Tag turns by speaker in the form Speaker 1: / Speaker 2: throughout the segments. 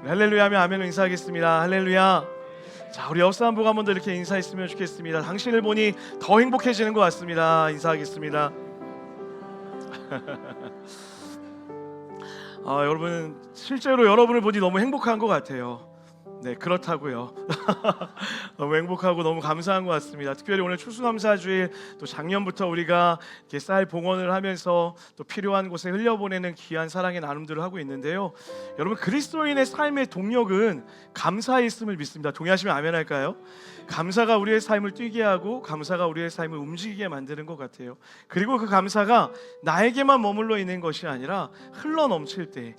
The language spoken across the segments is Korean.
Speaker 1: 할렐루야 하면 아멘으로 인사하겠습니다. 할렐루야. 자, 우리 옆 사람 보고 한 번 더 이렇게 인사했으면 좋겠습니다. 당신을 보니 더 행복해지는 것 같습니다. 인사하겠습니다. 여러분, 실제로 여러분을 보니 너무 행복한 것 같아요. 네, 그렇다고요. 너무 행복하고 너무 감사한 것 같습니다. 특별히 오늘 추수감사주일, 또 작년부터 우리가 이렇게 쌀 봉헌을 하면서 또 필요한 곳에 흘려보내는 귀한 사랑의 나눔들을 하고 있는데요. 여러분, 그리스도인의 삶의 동력은 감사에 있음을 믿습니다. 동의하시면 아멘 할까요? 감사가 우리의 삶을 뛰게 하고 감사가 우리의 삶을 움직이게 만드는 것 같아요. 그리고 그 감사가 나에게만 머물러 있는 것이 아니라 흘러 넘칠 때,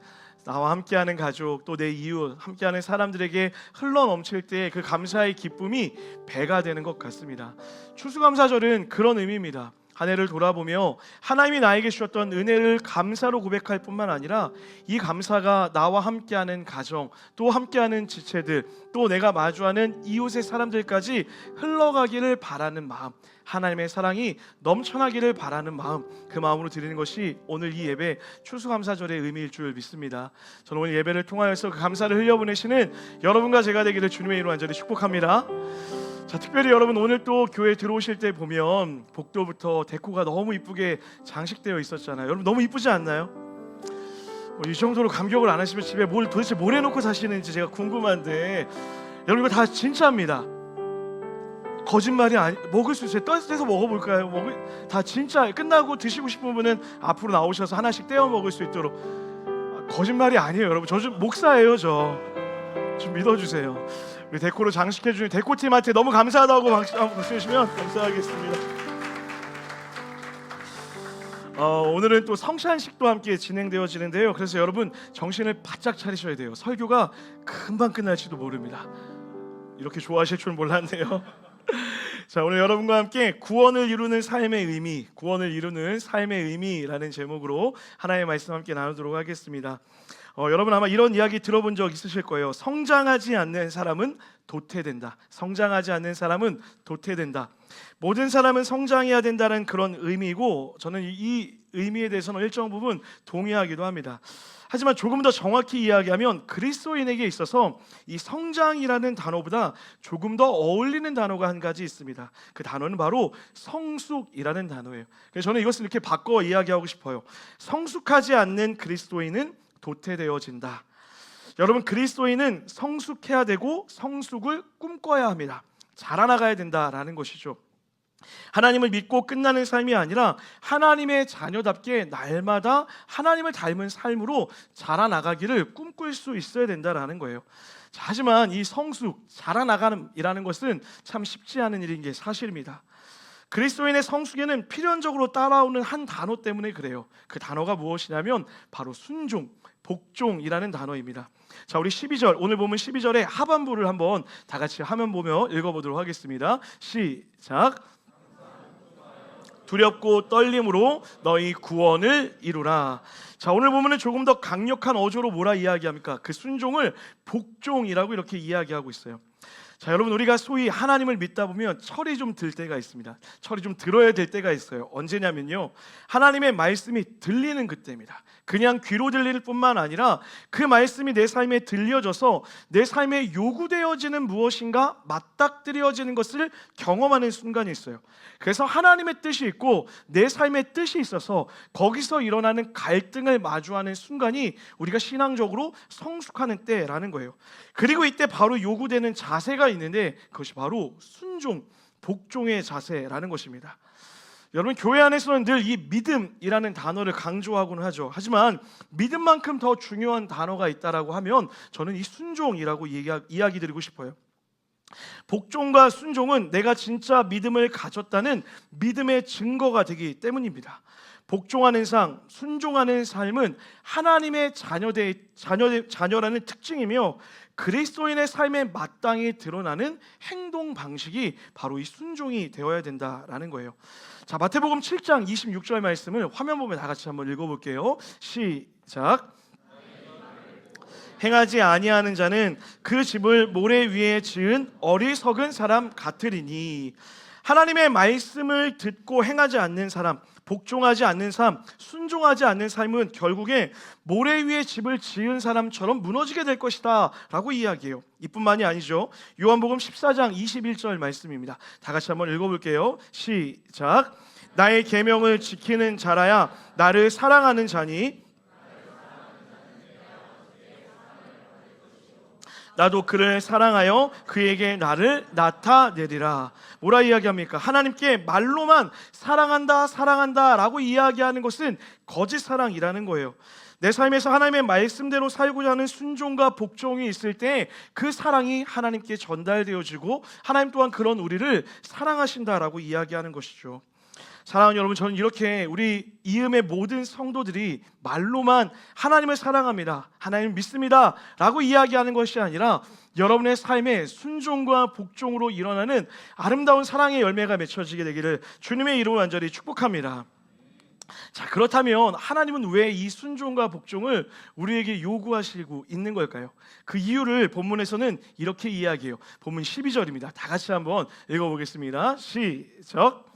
Speaker 1: 나와 함께하는 가족, 또 내 이웃, 함께하는 사람들에게 흘러 넘칠 때 그 감사의 기쁨이 배가 되는 것 같습니다. 추수감사절은 그런 의미입니다. 한 해를 돌아보며 하나님이 나에게 주셨던 은혜를 감사로 고백할 뿐만 아니라 이 감사가 나와 함께하는 가정, 또 함께하는 지체들, 또 내가 마주하는 이웃의 사람들까지 흘러가기를 바라는 마음, 하나님의 사랑이 넘쳐나기를 바라는 마음, 그 마음으로 드리는 것이 오늘 이 예배 추수감사절의 의미일 줄 믿습니다. 저는 오늘 예배를 통하여서 그 감사를 흘려보내시는 여러분과 제가 되기를 주님의 이름으로 간절히 축복합니다. 자, 특별히 여러분, 오늘 또 교회 들어오실 때 보면 복도부터 데코가 너무 이쁘게 장식되어 있었잖아요. 여러분, 너무 이쁘지 않나요? 이 정도로 감격을 안 하시면 집에 도대체 뭘 해놓고 사시는지 제가 궁금한데, 여러분, 이거 다 진짜입니다. 거짓말이 아니, 먹을 수 있어요. 떼서 먹어볼까요? 다 진짜. 끝나고 드시고 싶은 분은 앞으로 나오셔서 하나씩 떼어 먹을 수 있도록. 거짓말이 아니에요, 여러분. 저 좀 목사예요, 좀 믿어주세요. 우리 데코로 장식해주는 데코팀한테 너무 감사하다고 박수 주시면 감사하겠습니다. 오늘은 또 성찬식도 함께 진행되어지는데요. 그래서 여러분, 정신을 바짝 차리셔야 돼요. 설교가 금방 끝날지도 모릅니다. 이렇게 좋아하실 줄 몰랐네요. 자, 오늘 여러분과 함께 구원을 이루는 삶의 의미, 구원을 이루는 삶의 의미라는 제목으로 하나님의 말씀 함께 나누도록 하겠습니다. 여러분, 아마 이런 이야기 들어본 적 있으실 거예요. 성장하지 않는 사람은 도태된다. 성장하지 않는 사람은 도태된다. 모든 사람은 성장해야 된다는 그런 의미이고, 저는 이 의미에 대해서는 일정 부분 동의하기도 합니다. 하지만 조금 더 정확히 이야기하면 그리스도인에게 있어서 이 성장이라는 단어보다 조금 더 어울리는 단어가 한 가지 있습니다. 그 단어는 바로 성숙이라는 단어예요. 그래서 저는 이것을 이렇게 바꿔 이야기하고 싶어요. 성숙하지 않는 그리스도인은 도태되어진다. 여러분, 그리스도인은 성숙해야 되고 성숙을 꿈꿔야 합니다. 자라나가야 된다라는 것이죠. 하나님을 믿고 끝나는 삶이 아니라 하나님의 자녀답게 날마다 하나님을 닮은 삶으로 자라나가기를 꿈꿀 수 있어야 된다라는 거예요. 자, 하지만 이 성숙, 자라나가는이라는 것은 참 쉽지 않은 일인 게 사실입니다. 그리스도인의 성숙에는 필연적으로 따라오는 한 단어 때문에 그래요. 그 단어가 무엇이냐면 바로 순종, 복종이라는 단어입니다. 자, 우리 12절, 오늘 보면 12절의 하반부를 한번 다 같이 화면 보며 읽어보도록 하겠습니다. 시작. 두렵고 떨림으로 너희 구원을 이루라. 자, 오늘 보면은 조금 더 강력한 어조로 뭐라 이야기합니까? 그 순종을 복종이라고 이렇게 이야기하고 있어요. 자, 여러분, 우리가 소위 하나님을 믿다 보면 철이 좀 들 때가 있습니다. 철이 좀 들어야 될 때가 있어요. 언제냐면요, 하나님의 말씀이 들리는 그때입니다. 그냥 귀로 들릴 뿐만 아니라 그 말씀이 내 삶에 들려져서 내 삶에 요구되어지는 무엇인가 맞닥뜨려지는 것을 경험하는 순간이 있어요. 그래서 하나님의 뜻이 있고 내 삶의 뜻이 있어서 거기서 일어나는 갈등을 마주하는 순간이 우리가 신앙적으로 성숙하는 때라는 거예요. 그리고 이때 바로 요구되는 자세가 있는데 그것이 바로 순종, 복종의 자세라는 것입니다. 여러분, 교회 안에서는 늘 이 믿음이라는 단어를 강조하곤 하죠. 하지만 믿음만큼 더 중요한 단어가 있다라고 하면 저는 이 순종이라고 이야기 드리고 싶어요. 복종과 순종은 내가 진짜 믿음을 가졌다는 믿음의 증거가 되기 때문입니다. 복종하는 삶, 순종하는 삶은 하나님의 자녀라는 특징이며 그리스도인의 삶에 마땅히 드러나는 행동 방식이 바로 이 순종이 되어야 된다라는 거예요. 자, 마태복음 7장 26절 말씀을 화면 보면 다 같이 한번 읽어볼게요. 시작. 행하지 아니하는 자는 그 집을 모래 위에 지은 어리석은 사람 같으리니. 하나님의 말씀을 듣고 행하지 않는 사람, 복종하지 않는 삶, 순종하지 않는 삶은 결국에 모래 위에 집을 지은 사람처럼 무너지게 될 것이다 라고 이야기해요. 이뿐만이 아니죠. 요한복음 14장 21절 말씀입니다. 다 같이 한번 읽어볼게요. 시작. 나의 계명을 지키는 자라야 나를 사랑하는 자니 나도 그를 사랑하여 그에게 나를 나타내리라. 뭐라 이야기합니까? 하나님께 말로만 사랑한다 사랑한다 라고 이야기하는 것은 거짓 사랑이라는 거예요. 내 삶에서 하나님의 말씀대로 살고자 하는 순종과 복종이 있을 때 그 사랑이 하나님께 전달되어지고 하나님 또한 그런 우리를 사랑하신다라고 이야기하는 것이죠. 사랑하는 여러분, 저는 이렇게 우리 이음의 모든 성도들이 말로만 하나님을 사랑합니다, 하나님을 믿습니다 라고 이야기하는 것이 아니라 여러분의 삶에 순종과 복종으로 일어나는 아름다운 사랑의 열매가 맺혀지게 되기를 주님의 이름으로 간절히 축복합니다. 자, 그렇다면 하나님은 왜 이 순종과 복종을 우리에게 요구하시고 있는 걸까요? 그 이유를 본문에서는 이렇게 이야기해요. 본문 12절입니다. 다 같이 한번 읽어보겠습니다. 시작.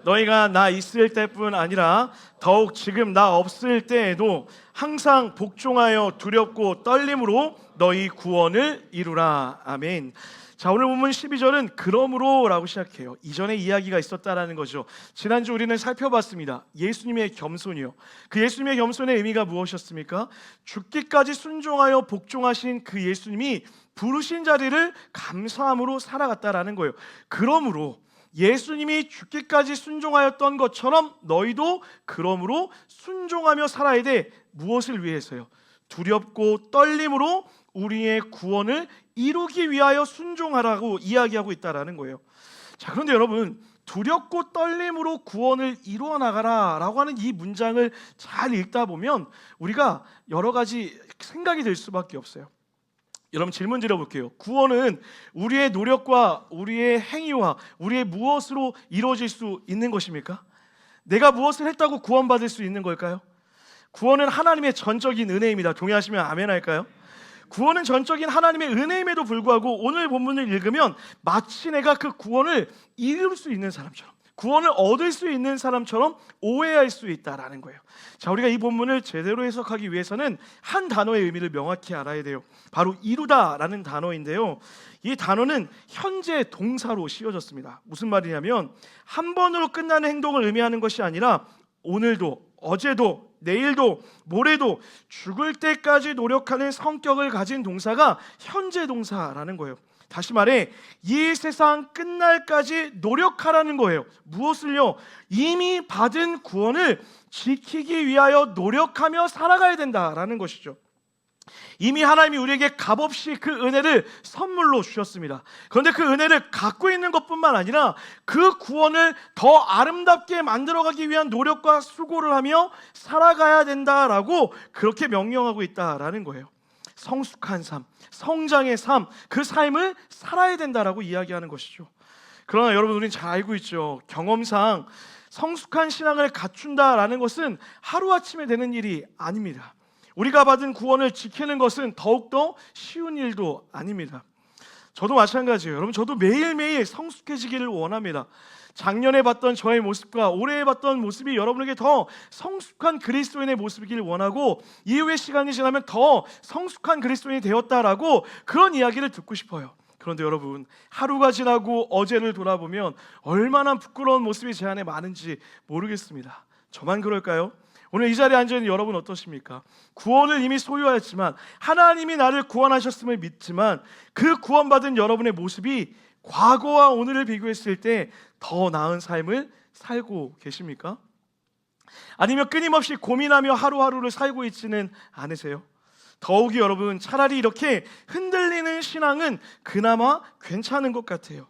Speaker 1: 너희가 나 있을 때뿐 아니라 더욱 지금 나 없을 때에도 항상 복종하여 두렵고 떨림으로 너희 구원을 이루라. 아멘. 자, 오늘 본문 12절은 그러므로 라고 시작해요. 이전에 이야기가 있었다라는 거죠. 지난주 우리는 살펴봤습니다. 예수님의 겸손이요. 그 예수님의 겸손의 의미가 무엇이었습니까? 죽기까지 순종하여 복종하신 그 예수님이 부르신 자리를 감사함으로 살아갔다라는 거예요. 그러므로 예수님이 죽기까지 순종하였던 것처럼 너희도 그러므로 순종하며 살아야 돼. 무엇을 위해서요? 두렵고 떨림으로 우리의 구원을 이루기 위하여 순종하라고 이야기하고 있다라는 거예요. 자, 그런데 여러분, 두렵고 떨림으로 구원을 이루어 나가라 라고 하는 이 문장을 잘 읽다 보면 우리가 여러 가지 생각이 들 수밖에 없어요. 여러분, 질문 드려볼게요. 구원은 우리의 노력과 우리의 행위와 우리의 무엇으로 이루어질 수 있는 것입니까? 내가 무엇을 했다고 구원받을 수 있는 걸까요? 구원은 하나님의 전적인 은혜입니다. 동의하시면 아멘 할까요? 구원은 전적인 하나님의 은혜임에도 불구하고 오늘 본문을 읽으면 마치 내가 그 구원을 이룰 수 있는 사람처럼, 구원을 얻을 수 있는 사람처럼 오해할 수 있다라는 거예요. 자, 우리가 이 본문을 제대로 해석하기 위해서는 한 단어의 의미를 명확히 알아야 돼요. 바로 이루다라는 단어인데요, 이 단어는 현재 동사로 씌워졌습니다. 무슨 말이냐면 한 번으로 끝나는 행동을 의미하는 것이 아니라 오늘도, 어제도, 내일도, 모레도 죽을 때까지 노력하는 성격을 가진 동사가 현재 동사라는 거예요. 다시 말해 이 세상 끝날까지 노력하라는 거예요. 무엇을요? 이미 받은 구원을 지키기 위하여 노력하며 살아가야 된다라는 것이죠. 이미 하나님이 우리에게 값없이 그 은혜를 선물로 주셨습니다. 그런데 그 은혜를 갖고 있는 것뿐만 아니라 그 구원을 더 아름답게 만들어가기 위한 노력과 수고를 하며 살아가야 된다라고 그렇게 명령하고 있다라는 거예요. 성숙한 삶, 성장의 삶, 그 삶을 살아야 된다라고 이야기하는 것이죠. 그러나 여러분, 우리는 잘 알고 있죠. 경험상 성숙한 신앙을 갖춘다라는 것은 하루아침에 되는 일이 아닙니다. 우리가 받은 구원을 지키는 것은 더욱더 쉬운 일도 아닙니다. 저도 마찬가지예요. 여러분, 저도 매일매일 성숙해지기를 원합니다. 작년에 봤던 저의 모습과 올해 봤던 모습이 여러분에게 더 성숙한 그리스도인의 모습이길 원하고 이후의 시간이 지나면 더 성숙한 그리스도인이 되었다라고 그런 이야기를 듣고 싶어요. 그런데 여러분, 하루가 지나고 어제를 돌아보면 얼마나 부끄러운 모습이 제 안에 많은지 모르겠습니다. 저만 그럴까요? 오늘 이 자리에 앉아있는 여러분 어떠십니까? 구원을 이미 소유하였지만 하나님이 나를 구원하셨음을 믿지만 그 구원받은 여러분의 모습이 과거와 오늘을 비교했을 때 더 나은 삶을 살고 계십니까? 아니면 끊임없이 고민하며 하루하루를 살고 있지는 않으세요? 더욱이 여러분, 차라리 이렇게 흔들리는 신앙은 그나마 괜찮은 것 같아요.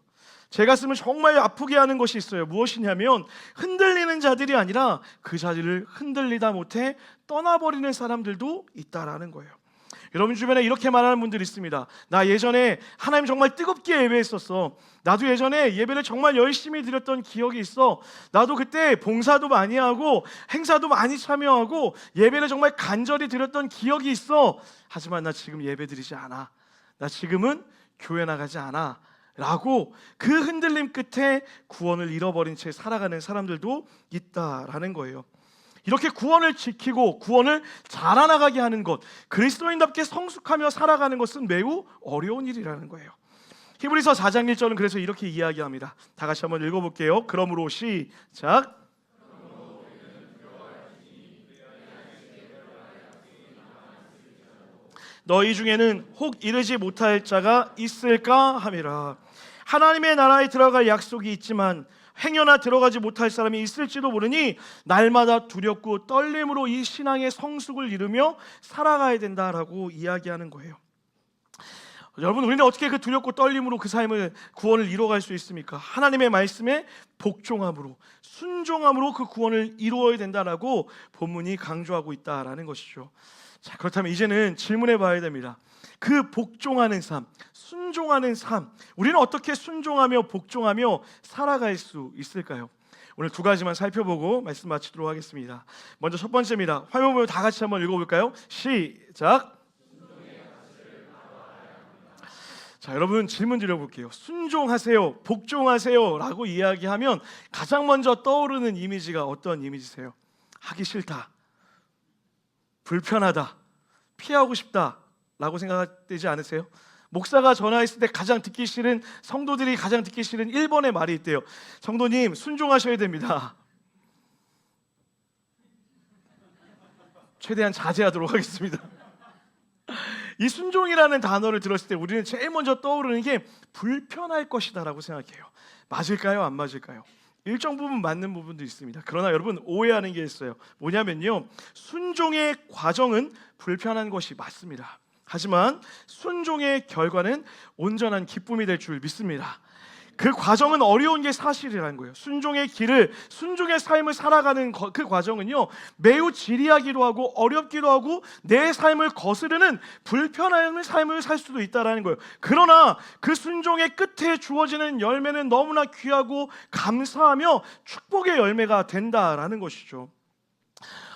Speaker 1: 제 가슴을 정말 아프게 하는 것이 있어요. 무엇이냐면 흔들리는 자들이 아니라 그 자리를 흔들리다 못해 떠나버리는 사람들도 있다라는 거예요. 여러분 주변에 이렇게 말하는 분들이 있습니다. 나 예전에 하나님 정말 뜨겁게 예배했었어. 나도 예전에 예배를 정말 열심히 드렸던 기억이 있어. 나도 그때 봉사도 많이 하고 행사도 많이 참여하고 예배를 정말 간절히 드렸던 기억이 있어. 하지만 나 지금 예배 드리지 않아. 나 지금은 교회 나가지 않아 라고 그 흔들림 끝에 구원을 잃어버린 채 살아가는 사람들도 있다라는 거예요. 이렇게 구원을 지키고 구원을 자라나가게 하는 것, 그리스도인답게 성숙하며 살아가는 것은 매우 어려운 일이라는 거예요. 히브리서 4장 1절은 그래서 이렇게 이야기합니다. 다 같이 한번 읽어볼게요. 그러므로 시작. 너희 중에는 혹 이르지 못할 자가 있을까 함이라. 하나님의 나라에 들어갈 약속이 있지만 행여나 들어가지 못할 사람이 있을지도 모르니 날마다 두렵고 떨림으로 이 신앙의 성숙을 이루며 살아가야 된다라고 이야기하는 거예요. 여러분, 우리는 어떻게 그 두렵고 떨림으로 그 삶을 구원을 이루어갈 수 있습니까? 하나님의 말씀에 복종함으로, 순종함으로 그 구원을 이루어야 된다라고 본문이 강조하고 있다라는 것이죠. 자, 그렇다면 이제는 질문해 봐야 됩니다. 그 복종하는 삶, 순종하는 삶, 우리는 어떻게 순종하며 복종하며 살아갈 수 있을까요? 오늘 두 가지만 살펴보고 말씀 마치도록 하겠습니다. 먼저 첫 번째입니다. 화면 보면 다 같이 한번 읽어볼까요? 시작. 자, 여러분 질문 드려볼게요. 순종하세요, 복종하세요 라고 이야기하면 가장 먼저 떠오르는 이미지가 어떤 이미지세요? 하기 싫다, 불편하다, 피하고 싶다 라고 생각되지 않으세요? 목사가 전화했을 때 가장 듣기 싫은, 성도들이 가장 듣기 싫은 1번의 말이 있대요. 성도님, 순종하셔야 됩니다. 최대한 자제하도록 하겠습니다. 이 순종이라는 단어를 들었을 때 우리는 제일 먼저 떠오르는 게 불편할 것이다 라고 생각해요. 맞을까요? 안 맞을까요? 일정 부분 맞는 부분도 있습니다. 그러나 여러분, 오해하는 게 있어요. 뭐냐면요, 순종의 과정은 불편한 것이 맞습니다. 하지만 순종의 결과는 온전한 기쁨이 될 줄 믿습니다. 그 과정은 어려운 게 사실이라는 거예요. 순종의 길을, 순종의 삶을 살아가는 그 과정은요, 매우 지리하기도 하고 어렵기도 하고 내 삶을 거스르는 불편한 삶을 살 수도 있다는 거예요. 그러나 그 순종의 끝에 주어지는 열매는 너무나 귀하고 감사하며 축복의 열매가 된다라는 것이죠.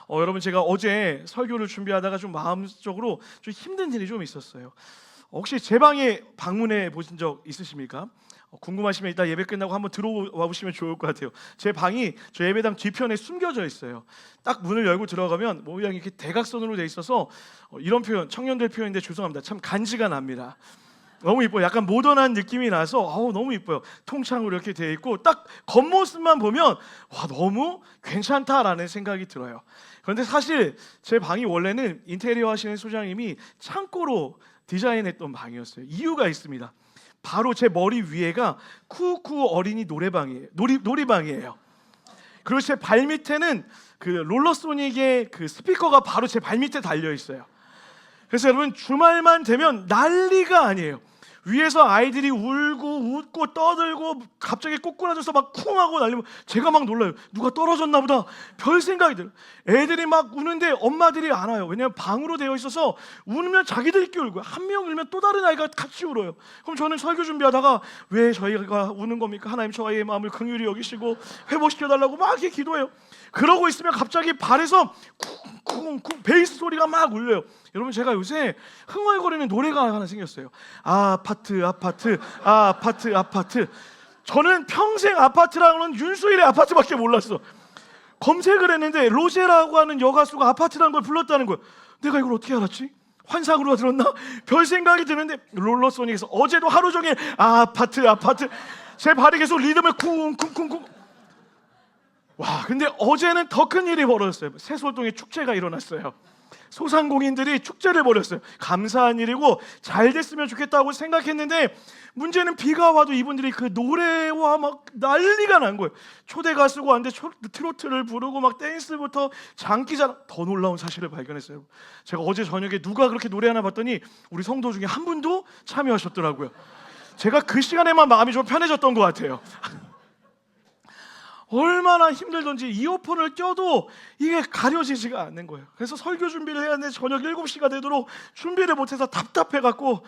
Speaker 1: 여러분, 제가 어제 설교를 준비하다가 좀 마음적으로 좀 힘든 일이 좀 있었어요. 혹시 제 방에 방문해 보신 적 있으십니까? 궁금하시면 이따 예배 끝나고 한번 들어와 보시면 좋을 것 같아요. 제 방이 저 예배당 뒤편에 숨겨져 있어요. 딱 문을 열고 들어가면 모양이 이렇게 대각선으로 돼 있어서 이런 표현, 청년들 표현인데 죄송합니다. 참 간지가 납니다. 너무 이뻐요. 약간 모던한 느낌이 나서 너무 이뻐요. 통창으로 이렇게 돼 있고 딱 겉모습만 보면 와, 너무 괜찮다라는 생각이 들어요. 그런데 사실 제 방이 원래는 인테리어 하시는 소장님이 창고로 디자인했던 방이었어요. 이유가 있습니다. 바로 제 머리 위에가 쿠쿠 어린이 노래방이에요. 놀이방이에요. 그리고 제 발 밑에는 그 롤러소닉의 그 스피커가 바로 제 발 밑에 달려 있어요. 그래서 여러분, 주말만 되면 난리가 아니에요. 위에서 아이들이 울고 웃고 떠들고 갑자기 꼬꾸라져서 막 쿵하고 날리면 제가 막 놀라요. 누가 떨어졌나 보다, 별 생각이 들어요. 애들이 막 우는데 엄마들이 안 와요. 왜냐하면 방으로 되어 있어서 울면 자기들끼리 울고요. 한 명 울면 또 다른 아이가 같이 울어요. 그럼 저는 설교 준비하다가 왜 저희가 우는 겁니까? 하나님 저희의 마음을 긍휼히 여기시고 회복시켜달라고 막 이렇게 기도해요. 그러고 있으면 갑자기 발에서 쿵쿵쿵 베이스 소리가 막 울려요. 여러분, 제가 요새 흥얼거리는 노래가 하나 생겼어요. 아파트 아파트 아파트 아파트. 저는 평생 아파트라는 윤수일의 아파트밖에 몰랐어. 검색을 했는데 로제라고 하는 여가수가 아파트라는 걸 불렀다는 거예요. 내가 이걸 어떻게 알았지? 환상으로 들었나? 별 생각이 드는데 롤러소닉에서 어제도 하루 종일 아파트 아파트, 제 발이 계속 리듬을 쿵쿵쿵쿵. 와, 근데 어제는 더 큰 일이 벌어졌어요. 새솔동에 축제가 일어났어요. 소상공인들이 축제를 벌였어요. 감사한 일이고 잘 됐으면 좋겠다고 생각했는데 문제는 비가 와도 이분들이 그 노래와 막 난리가 난 거예요. 초대 가수가 왔는데 트로트를 부르고 막 댄스부터 장기자랑. 더 놀라운 사실을 발견했어요. 제가 어제 저녁에 누가 그렇게 노래하나 봤더니 우리 성도 중에 한 분도 참여하셨더라고요. 제가 그 시간에만 마음이 좀 편해졌던 것 같아요. 얼마나 힘들던지 이어폰을 껴도 이게 가려지지가 않는 거예요. 그래서 설교 준비를 해야 하는데 저녁 7시가 되도록 준비를 못해서 답답해갖고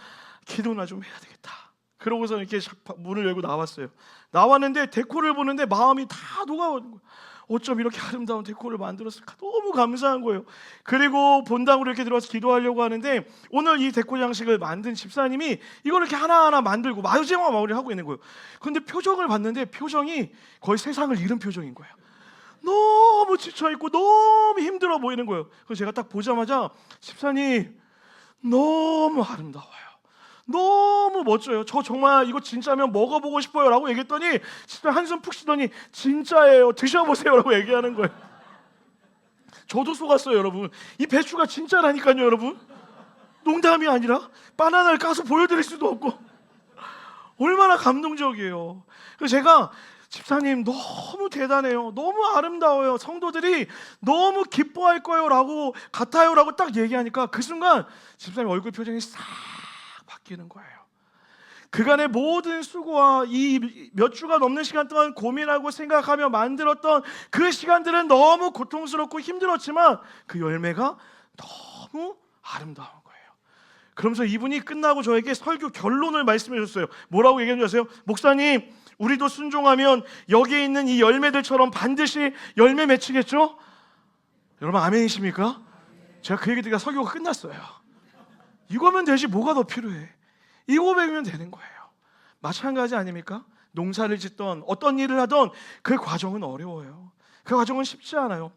Speaker 1: 기도나 좀 해야 되겠다. 그러고서 이렇게 문을 열고 나왔어요. 나왔는데 데코를 보는데 마음이 다 녹아오는 거예요. 어쩜 이렇게 아름다운 데코를 만들었을까? 너무 감사한 거예요. 그리고 본당으로 이렇게 들어와서 기도하려고 하는데 오늘 이 데코 장식을 만든 집사님이 이걸 이렇게 하나하나 만들고 마지막 마무리를 하고 있는 거예요. 근데 표정을 봤는데 표정이 거의 세상을 잃은 표정인 거예요. 너무 지쳐있고 너무 힘들어 보이는 거예요. 그래서 제가 딱 보자마자 집사님 너무 아름다워요. 너무 멋져요. 저 정말 이거 진짜면 먹어보고 싶어요 라고 얘기했더니 진짜 한숨 푹 쉬더니 진짜예요. 드셔보세요 라고 얘기하는 거예요. 저도 속았어요 여러분. 이 배추가 진짜라니까요 여러분. 농담이 아니라 바나나를 까서 보여드릴 수도 없고 얼마나 감동적이에요. 그래서 제가 집사님 너무 대단해요. 너무 아름다워요. 성도들이 너무 기뻐할 거예요 라고 같아요 라고 딱 얘기하니까 그 순간 집사님 얼굴 표정이 싹 바뀌는 거예요. 그간의 모든 수고와 이 몇 주가 넘는 시간 동안 고민하고 생각하며 만들었던 그 시간들은 너무 고통스럽고 힘들었지만 그 열매가 너무 아름다운 거예요. 그러면서 이분이 끝나고 저에게 설교 결론을 말씀해 주셨어요. 뭐라고 얘기해 주셨어요? 목사님, 우리도 순종하면 여기에 있는 이 열매들처럼 반드시 열매 맺히겠죠? 여러분 아멘이십니까? 제가 그 얘기 듣다가 설교가 끝났어요. 이거면 되지 뭐가 더 필요해? 이거 배우면 되는 거예요. 마찬가지 아닙니까? 농사를 짓던 어떤 일을 하던 그 과정은 어려워요. 그 과정은 쉽지 않아요.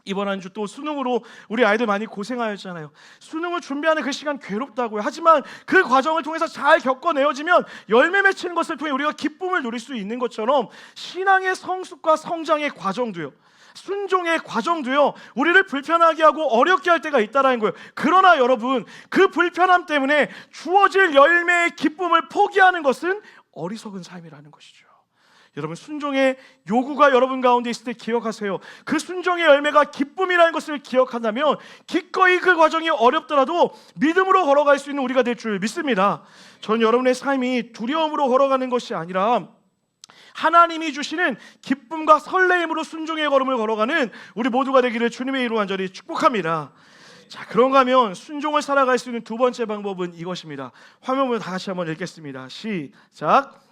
Speaker 1: 이번 한 주 또 수능으로 우리 아이들 많이 고생하였잖아요. 수능을 준비하는 그 시간 괴롭다고요. 하지만 그 과정을 통해서 잘 겪어내어지면 열매 맺히는 것을 통해 우리가 기쁨을 누릴 수 있는 것처럼 신앙의 성숙과 성장의 과정도요, 순종의 과정도요, 우리를 불편하게 하고 어렵게 할 때가 있다라는 거예요. 그러나 여러분, 그 불편함 때문에 주어질 열매의 기쁨을 포기하는 것은 어리석은 삶이라는 것이죠. 여러분, 순종의 요구가 여러분 가운데 있을 때 기억하세요. 그 순종의 열매가 기쁨이라는 것을 기억한다면 기꺼이 그 과정이 어렵더라도 믿음으로 걸어갈 수 있는 우리가 될 줄 믿습니다. 저는 여러분의 삶이 두려움으로 걸어가는 것이 아니라 하나님이 주시는 기쁨과 설레임으로 순종의 걸음을 걸어가는 우리 모두가 되기를 주님의 이름으로 간절히 축복합니다. 자, 그런가 하면 순종을 살아갈 수 있는 두 번째 방법은 이것입니다. 화면 보면 다 같이 한번 읽겠습니다. 시작.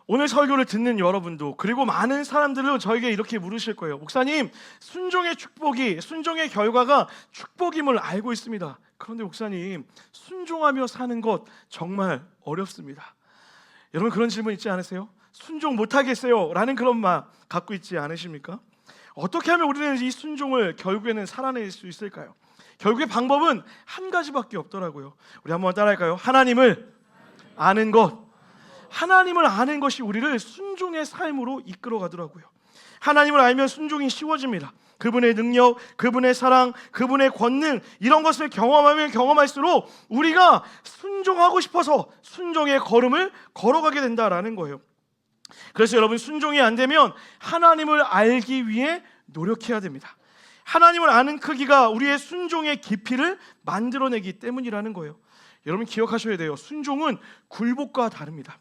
Speaker 1: 오늘 설교를 듣는 여러분도 그리고 많은 사람들은 저에게 이렇게 물으실 거예요. 목사님, 순종의 축복이, 순종의 결과가 축복임을 알고 있습니다. 그런데 목사님, 순종하며 사는 것 정말 어렵습니다. 여러분 그런 질문 있지 않으세요? 순종 못하겠어요 라는 그런 말 갖고 있지 않으십니까? 어떻게 하면 우리는 이 순종을 결국에는 살아낼 수 있을까요? 결국에 방법은 한 가지밖에 없더라고요. 우리 한번 따라할까요? 하나님을 아는 것. 하나님을 아는 것이 우리를 순종의 삶으로 이끌어 가더라고요. 하나님을 알면 순종이 쉬워집니다. 그분의 능력, 그분의 사랑, 그분의 권능, 이런 것을 경험하면 경험할수록 우리가 순종하고 싶어서 순종의 걸음을 걸어가게 된다라는 거예요. 그래서 여러분, 순종이 안 되면 하나님을 알기 위해 노력해야 됩니다. 하나님을 아는 크기가 우리의 순종의 깊이를 만들어내기 때문이라는 거예요. 여러분 기억하셔야 돼요. 순종은 굴복과 다릅니다.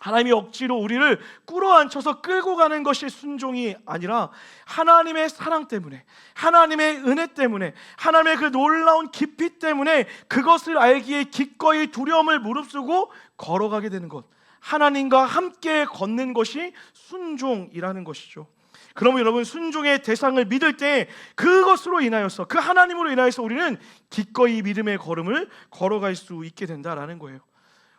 Speaker 1: 하나님이 억지로 우리를 끌어안쳐서 끌고 가는 것이 순종이 아니라 하나님의 사랑 때문에, 하나님의 은혜 때문에, 하나님의 그 놀라운 깊이 때문에 그것을 알기에 기꺼이 두려움을 무릅쓰고 걸어가게 되는 것, 하나님과 함께 걷는 것이 순종이라는 것이죠. 그러면 여러분, 순종의 대상을 믿을 때 그것으로 인하여서, 그 하나님으로 인하여서 우리는 기꺼이 믿음의 걸음을 걸어갈 수 있게 된다라는 거예요.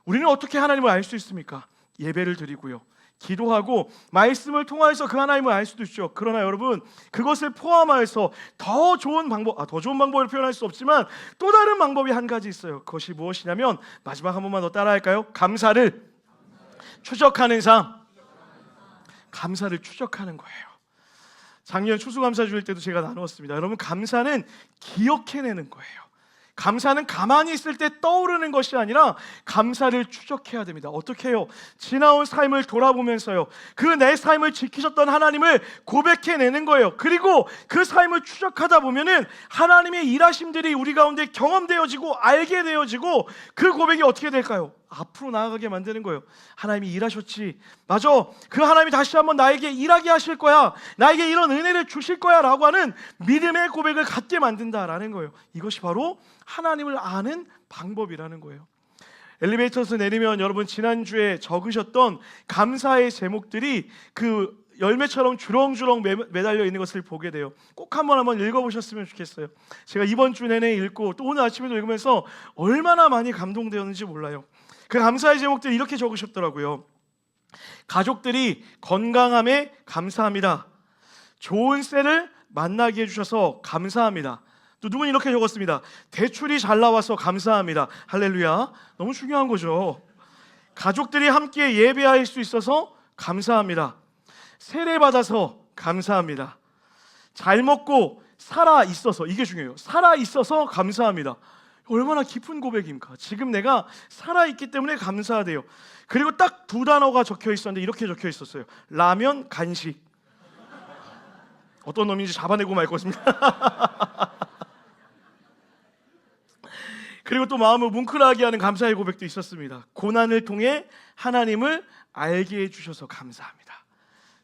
Speaker 1: 우리는 어떻게 하나님을 알 수 있습니까? 예배를 드리고요, 기도하고 말씀을 통하여서 그 하나님을 알 수도 있죠. 그러나 여러분, 그것을 포함하여서 더 좋은 방법을 표현할 수 없지만 또 다른 방법이 한 가지 있어요. 그것이 무엇이냐면, 마지막 한 번만 더 따라할까요? 감사를 추적하는 삶. 감사를 추적하는 거예요. 작년 추수감사 주일 때도 제가 나누었습니다. 여러분, 감사는 기억해내는 거예요. 감사는 가만히 있을 때 떠오르는 것이 아니라 감사를 추적해야 됩니다. 어떻게 해요? 지나온 삶을 돌아보면서요, 그 내 삶을 지키셨던 하나님을 고백해내는 거예요. 그리고 그 삶을 추적하다 보면은 하나님의 일하심들이 우리 가운데 경험되어지고 알게 되어지고 그 고백이 어떻게 될까요? 앞으로 나아가게 만드는 거예요. 하나님이 일하셨지, 맞아, 그 하나님이 다시 한번 나에게 일하게 하실 거야, 나에게 이런 은혜를 주실 거야 라고 하는 믿음의 고백을 갖게 만든다라는 거예요. 이것이 바로 하나님을 아는 방법이라는 거예요. 엘리베이터에서 내리면 여러분 지난주에 적으셨던 감사의 제목들이 그 열매처럼 주렁주렁 매달려 있는 것을 보게 돼요. 꼭 한번 읽어보셨으면 좋겠어요. 제가 이번 주 내내 읽고 또 오늘 아침에도 읽으면서 얼마나 많이 감동되었는지 몰라요. 그 감사의 제목들이 이렇게 적으셨더라고요. 가족들이 건강함에 감사합니다. 좋은 셀을 만나게 해주셔서 감사합니다. 또 누군 이렇게 적었습니다. 대출이 잘 나와서 감사합니다. 할렐루야. 너무 중요한 거죠. 가족들이 함께 예배할 수 있어서 감사합니다. 세례받아서 감사합니다. 잘 먹고 살아 있어서, 이게 중요해요. 살아 있어서 감사합니다. 얼마나 깊은 고백입니까? 지금 내가 살아 있기 때문에 감사하대요. 그리고 딱 두 단어가 적혀 있었는데 이렇게 적혀 있었어요. 라면 간식. 어떤 놈인지 잡아내고 말 것입니다. 그리고 또 마음을 뭉클하게 하는 감사의 고백도 있었습니다. 고난을 통해 하나님을 알게 해주셔서 감사합니다.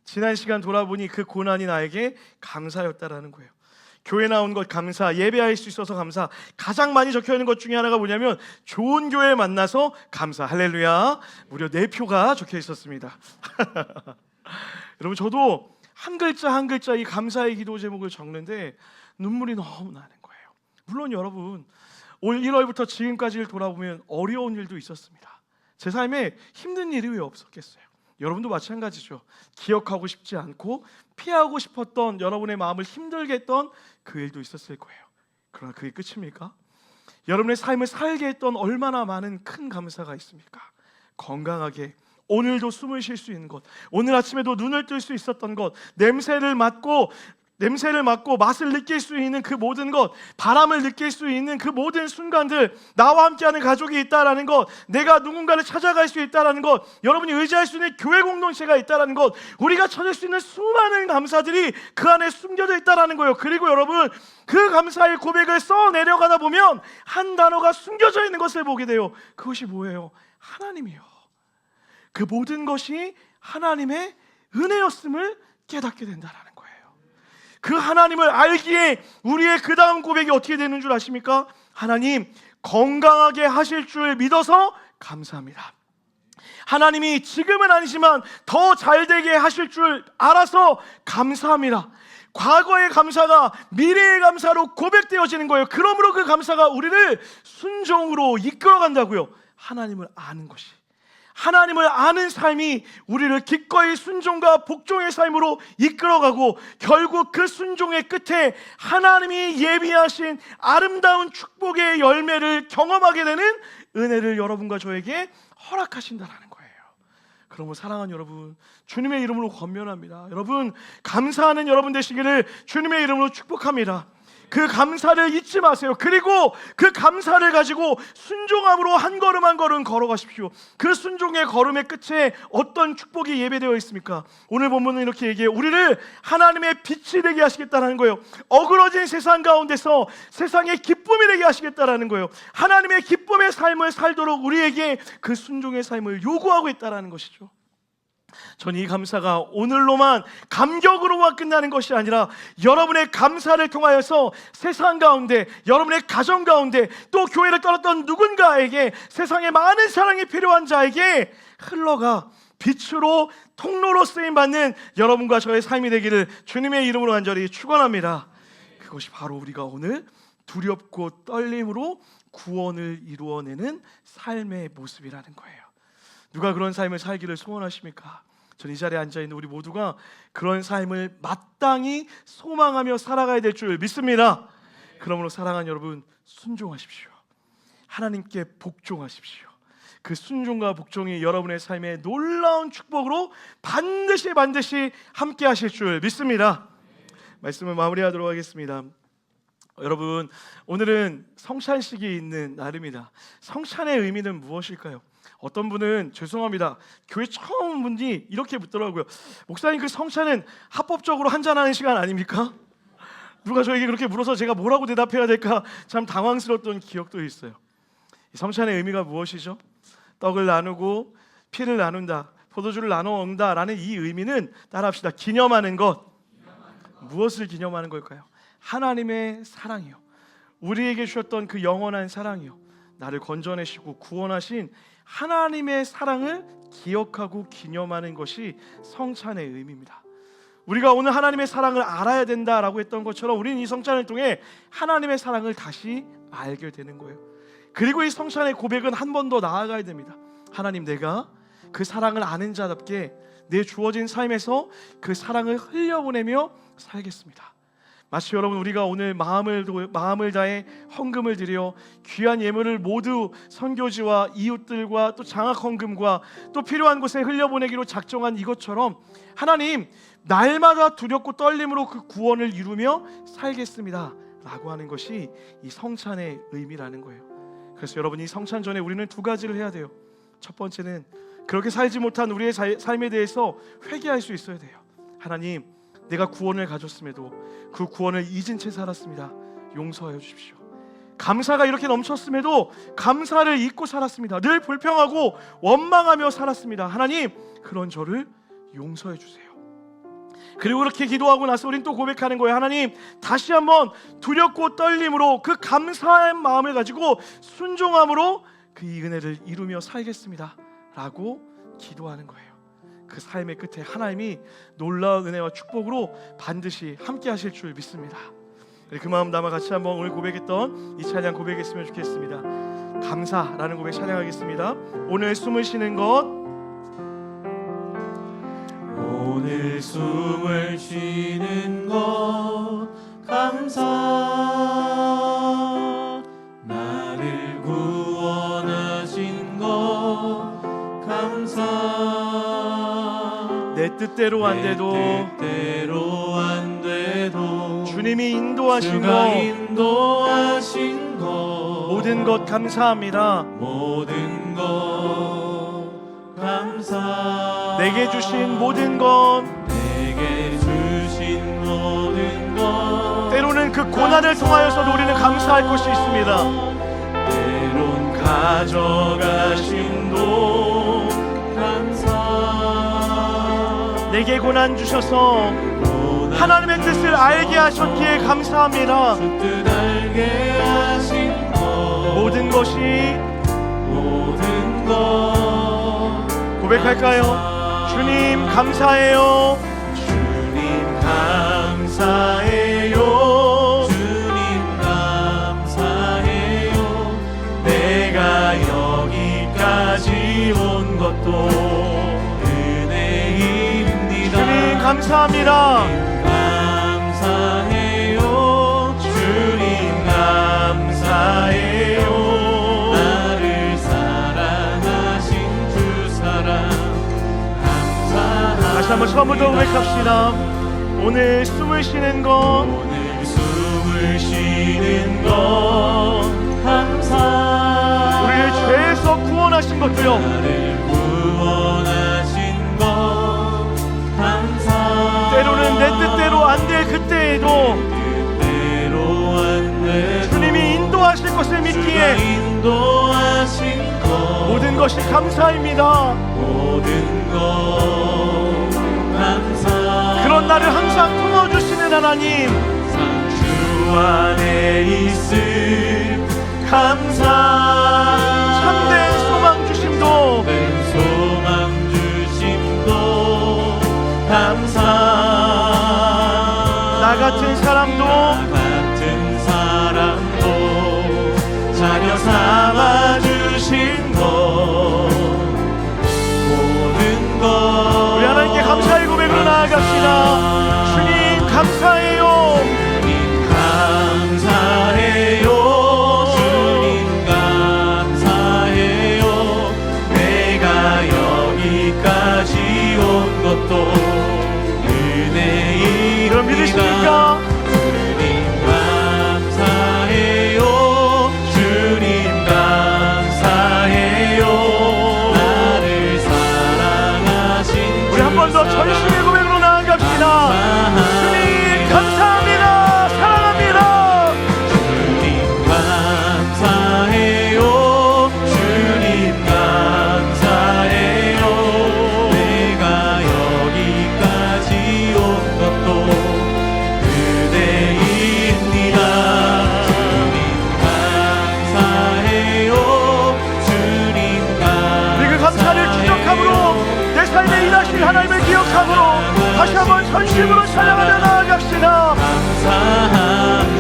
Speaker 1: 지난 시간 돌아보니 그 고난이 나에게 감사였다라는 거예요. 교회 나온 것 감사, 예배할 수 있어서 감사. 가장 많이 적혀있는 것 중에 하나가 뭐냐면 좋은 교회 만나서 감사. 할렐루야. 무려 4표가 적혀 있었습니다. 여러분, 저도 한 글자 한 글자 이 감사의 기도 제목을 적는데 눈물이 너무 나는 거예요. 물론 여러분, 올 1월부터 지금까지를 돌아보면 어려운 일도 있었습니다. 제 삶에 힘든 일이 왜 없었겠어요? 여러분도 마찬가지죠. 기억하고 싶지 않고 피하고 싶었던 여러분의 마음을 힘들게 했던 그 일도 있었을 거예요. 그러나 그게 끝입니까? 여러분의 삶을 살게 했던 얼마나 많은 큰 감사가 있습니까? 건강하게 오늘도 숨을 쉴 수 있는 것, 오늘 아침에도 눈을 뜰 수 있었던 것, 냄새를 맡고 맛을 느낄 수 있는 그 모든 것, 바람을 느낄 수 있는 그 모든 순간들, 나와 함께하는 가족이 있다라는 것, 내가 누군가를 찾아갈 수 있다라는 것, 여러분이 의지할 수 있는 교회 공동체가 있다라는 것, 우리가 찾을 수 있는 수많은 감사들이 그 안에 숨겨져 있다라는 거예요. 그리고 여러분, 그 감사의 고백을 써 내려가다 보면 한 단어가 숨겨져 있는 것을 보게 돼요. 그것이 뭐예요? 하나님이요. 그 모든 것이 하나님의 은혜였음을 깨닫게 된다라는 거예요. 그 하나님을 알기에 우리의 그 다음 고백이 어떻게 되는 줄 아십니까? 하나님, 건강하게 하실 줄 믿어서 감사합니다. 하나님이 지금은 아니지만 더 잘되게 하실 줄 알아서 감사합니다. 과거의 감사가 미래의 감사로 고백되어지는 거예요. 그러므로 그 감사가 우리를 순종으로 이끌어간다고요. 하나님을 아는 것이, 하나님을 아는 삶이 우리를 기꺼이 순종과 복종의 삶으로 이끌어가고 결국 그 순종의 끝에 하나님이 예비하신 아름다운 축복의 열매를 경험하게 되는 은혜를 여러분과 저에게 허락하신다라는 거예요. 그러므로 사랑하는 여러분, 주님의 이름으로 권면합니다. 여러분, 감사하는 여러분 되시기를 주님의 이름으로 축복합니다. 그 감사를 잊지 마세요. 그리고 그 감사를 가지고 순종함으로 한 걸음 한 걸음 걸어가십시오. 그 순종의 걸음의 끝에 어떤 축복이 예배되어 있습니까? 오늘 본문은 이렇게 얘기해요. 우리를 하나님의 빛이 되게 하시겠다는 거예요. 어그러진 세상 가운데서 세상의 기쁨이 되게 하시겠다는 거예요. 하나님의 기쁨의 삶을 살도록 우리에게 그 순종의 삶을 요구하고 있다는 것이죠. 전 이 감사가 오늘로만 감격으로만 끝나는 것이 아니라 여러분의 감사를 통하여서 세상 가운데, 여러분의 가정 가운데, 또 교회를 떠났던 누군가에게, 세상에 많은 사랑이 필요한 자에게 흘러가 빛으로 통로로 쓰임받는 여러분과 저의 삶이 되기를 주님의 이름으로 간절히 축원합니다. 그것이 바로 우리가 오늘 두렵고 떨림으로 구원을 이루어내는 삶의 모습이라는 거예요. 누가 그런 삶을 살기를 소원하십니까? 저는 이 자리에 앉아있는 우리 모두가 그런 삶을 마땅히 소망하며 살아가야 될 줄 믿습니다. 그러므로 사랑하는 여러분, 순종하십시오. 하나님께 복종하십시오. 그 순종과 복종이 여러분의 삶에 놀라운 축복으로 반드시 함께 하실 줄 믿습니다. 말씀을 마무리하도록 하겠습니다. 여러분, 오늘은 성찬식이 있는 날입니다. 성찬의 의미는 무엇일까요? 어떤 분은 죄송합니다, 교회 처음 온 분이 이렇게 묻더라고요. 목사님, 그 성찬은 합법적으로 한잔하는 시간 아닙니까? 누가 저에게 그렇게 물어서 제가 뭐라고 대답해야 될까 참 당황스러웠던 기억도 있어요. 이 성찬의 의미가 무엇이죠? 떡을 나누고 피를 나눈다, 포도주를 나눠 먹는다라는 이 의미는 따라합시다. 기념하는 것. 무엇을 기념하는 걸까요? 하나님의 사랑이요. 우리에게 주셨던 그 영원한 사랑이요. 나를 건져내시고 구원하신 하나님의 사랑을 기억하고 기념하는 것이 성찬의 의미입니다. 우리가 오늘 하나님의 사랑을 알아야 된다라고 했던 것처럼 우리는 이 성찬을 통해 하나님의 사랑을 다시 알게 되는 거예요. 그리고 이 성찬의 고백은 한 번 더 나아가야 됩니다. 하나님, 내가 그 사랑을 아는 자답게 내 주어진 삶에서 그 사랑을 흘려보내며 살겠습니다. 마치 여러분, 우리가 오늘 마음을 다해 헌금을 드려 귀한 예물을 모두 선교지와 이웃들과 또 장학 헌금과 또 필요한 곳에 흘려보내기로 작정한 이것처럼 하나님, 날마다 두렵고 떨림으로 그 구원을 이루며 살겠습니다 라고 하는 것이 이 성찬의 의미라는 거예요. 그래서 여러분, 이 성찬 전에 우리는 두 가지를 해야 돼요. 첫 번째는 그렇게 살지 못한 우리의 삶에 대해서 회개할 수 있어야 돼요. 하나님, 내가 구원을 가졌음에도 그 구원을 잊은 채 살았습니다. 용서하여 주십시오. 감사가 이렇게 넘쳤음에도 감사를 잊고 살았습니다. 늘 불평하고 원망하며 살았습니다. 하나님, 그런 저를 용서해 주세요. 그리고 그렇게 기도하고 나서 우린 또 고백하는 거예요. 하나님, 다시 한번 두렵고 떨림으로 그 감사한 마음을 가지고 순종함으로 그 이 은혜를 이루며 살겠습니다 라고 기도하는 거예요. 그 삶의 끝에 하나님이 놀라운 은혜와 축복으로 반드시 함께 하실 줄 믿습니다. 그 마음 담아 같이 한번 오늘 고백했던 이 찬양 고백했으면 좋겠습니다. 감사라는 고백 찬양하겠습니다. 오늘 숨을 쉬는 것,
Speaker 2: 오늘 숨을 쉬는 것 감사, 나를 구원하신 것 감사,
Speaker 1: 내 뜻대로 안 돼도 주님이 인도하신 것 모든 것 감사합니다.
Speaker 2: 모든 것 감사,
Speaker 1: 내게 주신 모든 것, 때로는 그 고난을 통하여서도 우리는 감사할 것이 있습니다.
Speaker 2: 때론 가져가심도 감사,
Speaker 1: 내게 고난 주셔서 하나님의 뜻을 알게 하셨기에 감사합니다.
Speaker 2: 뜻 알게 하신 것,
Speaker 1: 모든 것이,
Speaker 2: 모든 것
Speaker 1: 고백할까요? 주님 감사해요.
Speaker 2: 주님 감사해요. 주님 감사해요. 내가 여기까지 온 것도 은혜입니다.
Speaker 1: 주님 감사합니다.
Speaker 2: 감사해요. 주님 감사해요. 나를 사랑하신 주 사랑 감사합니다.
Speaker 1: 다시 한번 처음부터 고백합시다. 오늘 숨을 쉬는 것,
Speaker 2: 오늘 숨을 쉬는 것 감사,
Speaker 1: 우리를 죄에서 구원하신 것도요,
Speaker 2: 나를 구원하신 것 감사,
Speaker 1: 때로는 내 뜻대로 안 될 그때에도
Speaker 2: 뜻대로 안 돼
Speaker 1: 주님이 인도하실 것을 믿기에
Speaker 2: 인도하신 것
Speaker 1: 모든 것이 감사입니다.
Speaker 2: 모든 것 감사,
Speaker 1: 그런 나를 항상 품어주시는 하나님,
Speaker 2: 주 안에 있음 감사,
Speaker 1: 참된 소망 주심도,
Speaker 2: 참된 소망 주심도 감사,
Speaker 1: 나 같은 사람도
Speaker 2: 자녀 삼아 주신 것 모든 것
Speaker 1: 우리 하나님께 감사의 고백으로 나아갑시다. 주님 감사해요.
Speaker 2: 주님 감사해요. 주님 감사해요. 내가 여기까지 온 것도 은혜입니다.
Speaker 1: 그럼 믿으십니까?
Speaker 2: 주님 감사해요. 주님 감사해요. 나를 사랑하신
Speaker 1: 우리 한 번 더 전심의 고백으로 나아갑시다. 주님 감사해요. 고백함으로 다시 한번 전심으로 찬양하며 나아갑시다.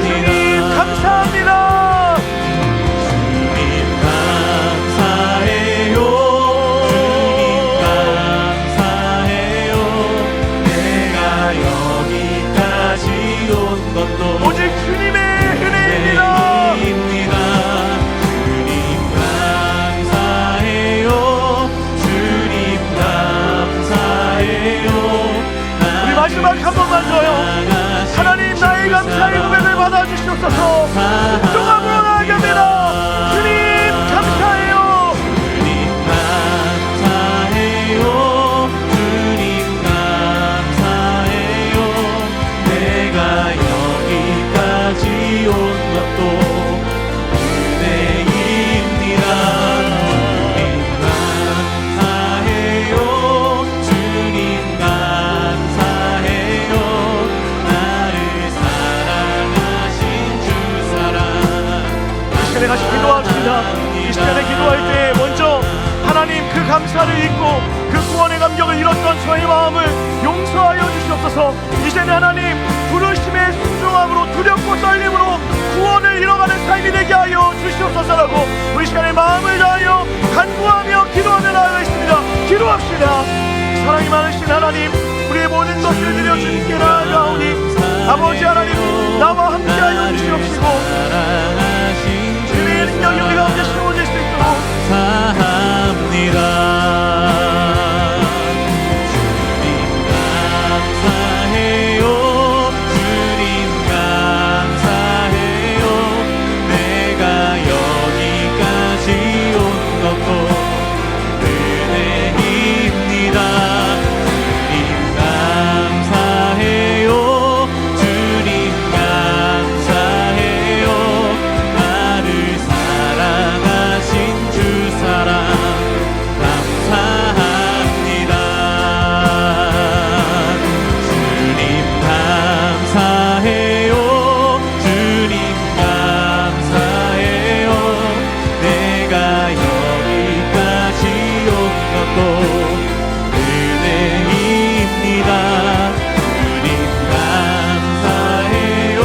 Speaker 1: 주님 감사합니다. 오직 주님의 은혜입니다.
Speaker 2: 주님 감사해요. 주님 감사해요.
Speaker 1: 우리 마지막 한 번만 더요. 하나님 나의 감사의 고백을 받아주시옵소서. 종합으로 나아갑니다. 주님 감사해요.
Speaker 2: 주님 감사해요. 주님 감사해요. 내가 여기까지 온 것도 은혜입니다. 주님 감사해요. 주님 감사해요. 나를 사랑하신 주 사랑.
Speaker 1: 이 시간에 같이 기도합시다. 이 시간에 기도할 때 먼저 하나님 그 감사를 잊고 그 구원의 감격을 잃었던 저의 마음을 용서하여 주시옵소서. 이제는 하나님 부르심의 순종함으로 두렵고 떨림으로 구원을 잃어가는 삶이 되게 하여 주시옵소서라고 우리 시간에 마음을 다하여 간구하며 기도하며 나아가겠습니다. 기도합시다. 사랑이 많으신 하나님, 우리의 모든 것을 드려 주님께 나아가오니 아버지 하나님 나와 함께하여 주시옵시고 주님의 능력이 우리 가운데 심어질 수 있도록
Speaker 2: 감사합니다. 주님 감사해요. 주님 감사해요. 내가 여기까지 온 것도 은혜입니다. 주님 감사해요. 주님 감사해요. 나를 사랑하신 주 사랑 감사합니다. 주님 감사해요. 주님 감사해요. 내가 여기까지 온 것도 은혜입니다. 주님 감사해요.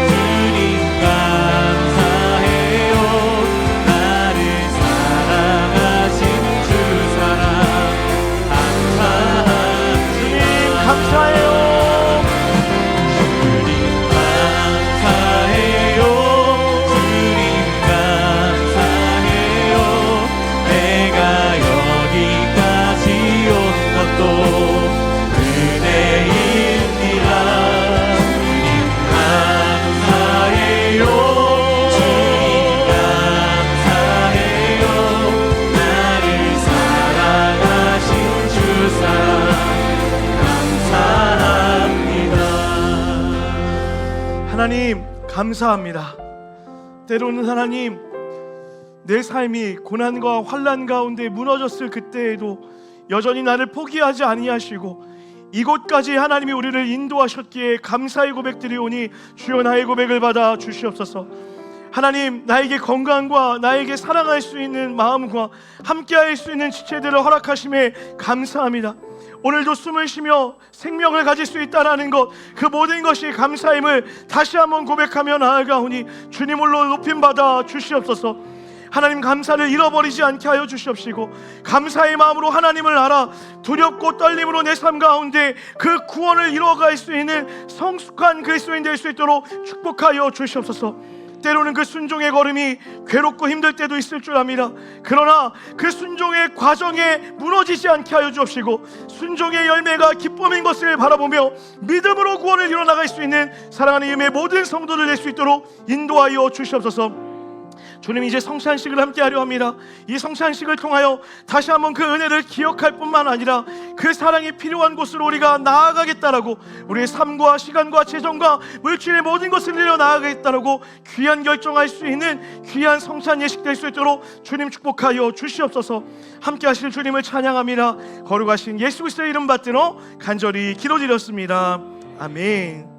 Speaker 2: 주님 감사해요. 나를 사랑하신 주 사랑
Speaker 1: 주님
Speaker 2: 감사합니다.
Speaker 1: 감사해요.
Speaker 2: 주님 감사해요. 주님 감사해요. 내가 여기까지 온 것도 은혜입니다. 주님 감사해요. 주님 감사해요. 나를 사랑하신 주 사랑 감사합니다.
Speaker 1: 하나님 감사합니다. 때로는 하나님 내 삶이 고난과 환난 가운데 무너졌을 그때에도 여전히 나를 포기하지 아니하시고 이곳까지 하나님이 우리를 인도하셨기에 감사의 고백드리오니 주여 나의 고백을 받아 주시옵소서. 하나님 나에게 건강과 나에게 사랑할 수 있는 마음과 함께할 수 있는 지체들을 허락하심에 감사합니다. 오늘도 숨을 쉬며 생명을 가질 수 있다는 것, 그 모든 것이 감사임을 다시 한번 고백하며 나아가오니 주님 홀로 높임받아 주시옵소서. 하나님 감사를 잃어버리지 않게 하여 주시옵시고 감사의 마음으로 하나님을 알아 두렵고 떨림으로 내 삶 가운데 그 구원을 이루어갈 수 있는 성숙한 그리스도인 될 수 있도록 축복하여 주시옵소서. 때로는 그 순종의 걸음이 괴롭고 힘들 때도 있을 줄 압니다. 그러나 그 순종의 과정에 무너지지 않게 하여 주옵시고 순종의 열매가 기쁨인 것을 바라보며 믿음으로 구원을 이뤄나갈 수 있는 사랑하는 이음의 모든 성도들 될 수 있도록 인도하여 주시옵소서. 주님 이제 성찬식을 함께 하려 합니다. 이 성찬식을 통하여 다시 한번 그 은혜를 기억할 뿐만 아니라 그 사랑이 필요한 곳으로 우리가 나아가겠다라고, 우리의 삶과 시간과 재정과 물질의 모든 것을 내려 나아가겠다라고 귀한 결정할 수 있는 귀한 성찬 예식 될 수 있도록 주님 축복하여 주시옵소서. 함께 하실 주님을 찬양합니다. 거룩하신 예수 그리스도의 이름 받들어 간절히 기도드렸습니다. 아멘.